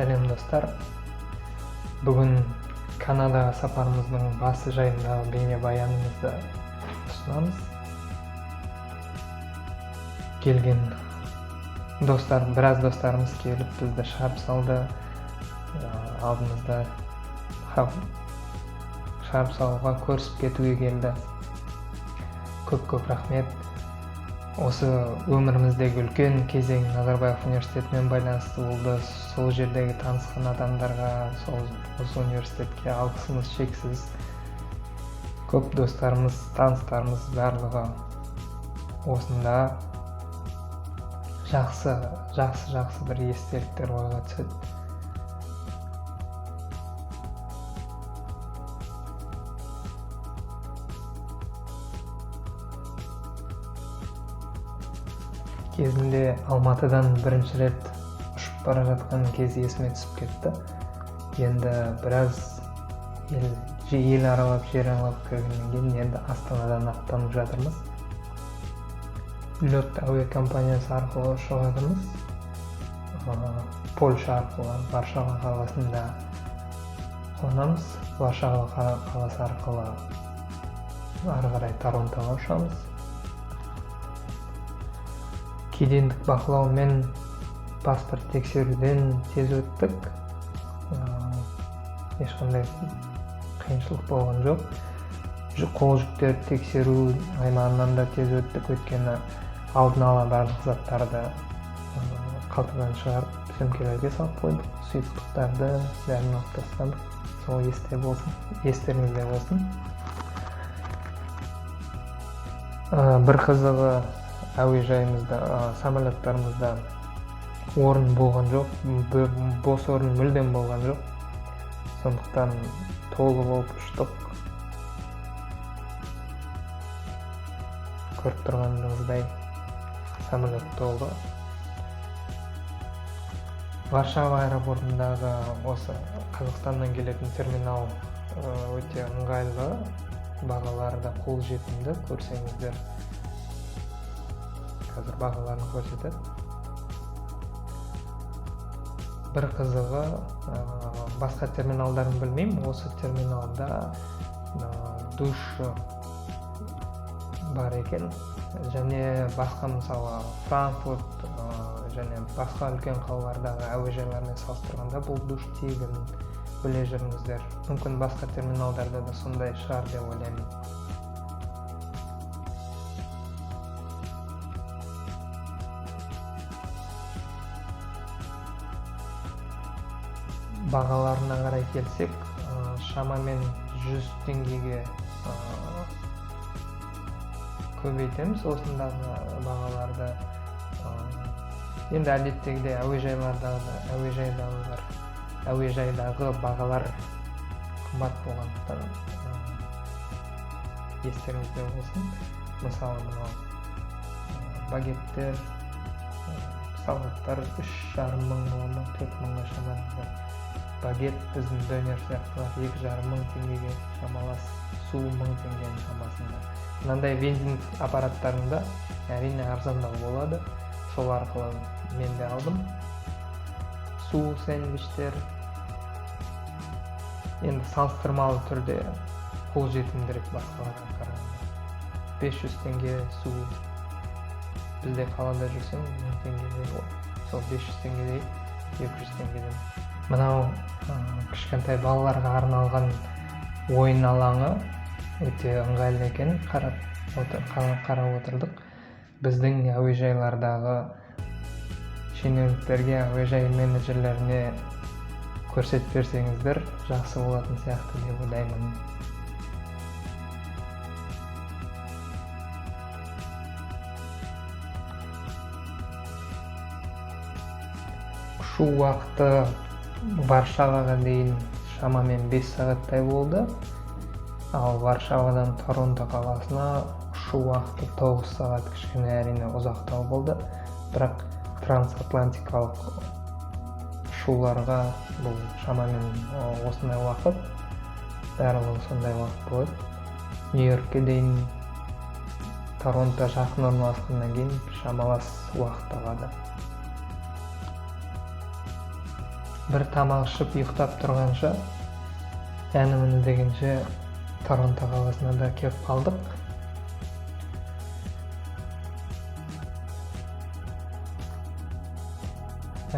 Сәлем достар. Бүгін Канадаға сапарымыздың басы жайындағы бейнебаянымызды ұсынамыз. Келген біраз достарымыз келіп бізді шығарып салды. Алдымызда шығарып салуға, көрісіп кетуге келді. Көп рахмет. Осы өміріміздегі үлкен кезең Назарбаев университетімен байланысты болды. Сол жердегі танысқан адамдарға, осы университетке алғысымыз шексіз. Көп достарымыз, таныстарымыз барлығы осында жақсы бір естеліктер ойға түседі. Кезінде Алматыдан бірінші рет ұшып бара жатқан кез есіме түсіп кетті. Енді біраз ел аралап, жер аралап көргеннен кейін енді Астанадан аттанып жатырмыз. Лёт әуе компаниясы арқылы ұшып жатырмыз. Польша арқылы Варшава қаласында қонамыз. Варшава қаласы арқылы ары қарай Торонтоға ұшамыз. Кедендік бақылау мен паспорт тексеруден тез өттік. Ешқандай қиыншылық болған жоқ. Қол жүктерді тексеру аймағынан да тез өттік, өйткені алдын ала барлық заттарды қалтадан шығарып сөмкелерге салып қойдық. Сұйықтықтарды бәрін алып тастадық. Сол естеріңізде болсын. Бір қызығы, әуежайымызда, самолеттарымызда орын болған жоқ, бос орын мүлдем болған жоқ. Сондықтан толы болып ұштық. Көріп тұрғаныңыздай самолет толы. Варшава аэропортындағы осы Қазақстаннан келетін терминал өте ыңғайлы, бағалары да қолжетімді. Көрсеңіздер, қазір бағаларын көрсетеді. Бір қызығы, басқа терминалдарын білмеймін, осы терминалда душ бар екен. Және басқа, мысалы, Франкфурт және басқа үлкен қалалардағы әуежайлармен салыстырғанда бұл душ тегін, біле жүріңіздер. Мүмкін басқа терминалдарда да сондай шығар деп ойлаймын. Бағаларына қарай келсек, шамамен 100 теңгеге көбейтеміз осындағы бағаларды. Енді әдеттегідей әуежайдағы бағалар қымбат болғандықтан естеріңізде болсын. Мысалы, багеттер, салаттар 3,5 мың, 4 мыңға шамалас. Багет біздің дөнер сияқтылар 2,5 мың теңгеге шамалас, су 1000 теңгенің шамасында. Мынандай бензин аппараттарында әрине арзандау болады. Сол арқылы мен де алдым. Су, сэндвичтер енді салыстырмалы түрде қолжетімдірек басқаларға қарағанда. 500 теңге су, бізде қалада жүрсең 1000 теңгедей ғой. Сол 500 теңгедей 200 теңгеден. Мынау кішкентай балаларға арналған ойын алаңы өте ыңғайлы екен, қарап отырдық. Біздің әуежайлардағы шенеуніктерге, әуежай менеджерлеріне көрсетіп берсеңіздер, жақсы болатын сияқты деп ойлаймын. Ұшу уақыты Варшаваға дейін шамамен 5 сағаттай болды. Ал Варшавадан Торонто қаласына ұшу уақыты 9 сағат, кішкене әрине ұзақтау болды. Бірақ трансатлантикалық ұшуларға бұл шамамен осындай уақыт, барлығы сондай уақыт болады. Нью-Йоркке дейін Торонто жақын орналасқаннан кейін шамалас уақыт алады. бір тамақ ішіп ұйықтап тұрғанша әні міне дегенше Торонто қаласына да келіп қалдық.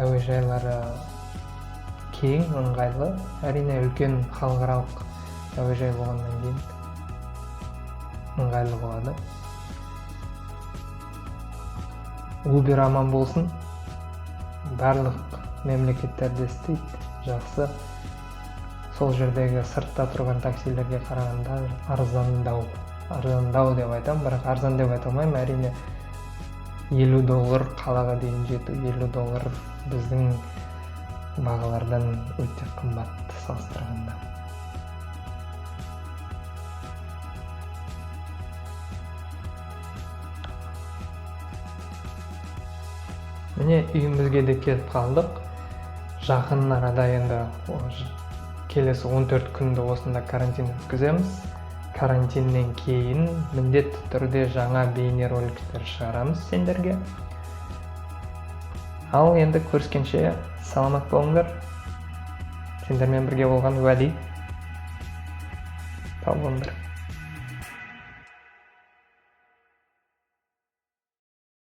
Әуежайлары кең, ыңғайлы, әрине үлкен халықаралық әуежай болғаннан кейін ыңғайлы болады. Uber аман болсын, барлық мемлекеттерде істейді, жақсы. Сол жердегі сыртта тұрған таксилерге қарағанда арзандау деп айтам, бірақ арзан деп айта алмаймын. Әрине $50 қалаға дейін жету, $50 біздің бағалардан өте қымбат салыстырғанда. Міне үйімізге де келіп қалдық. Жақын арада енді келесі 14 күнді осында карантин өткіземіз. Карантиннен кейін міндетті түрде жаңа бейнероликтер шығарамыз сендерге. Ал енді көріскенше саламат болыңдар. Сендермен бірге болған Уәли. Сау болыңдар.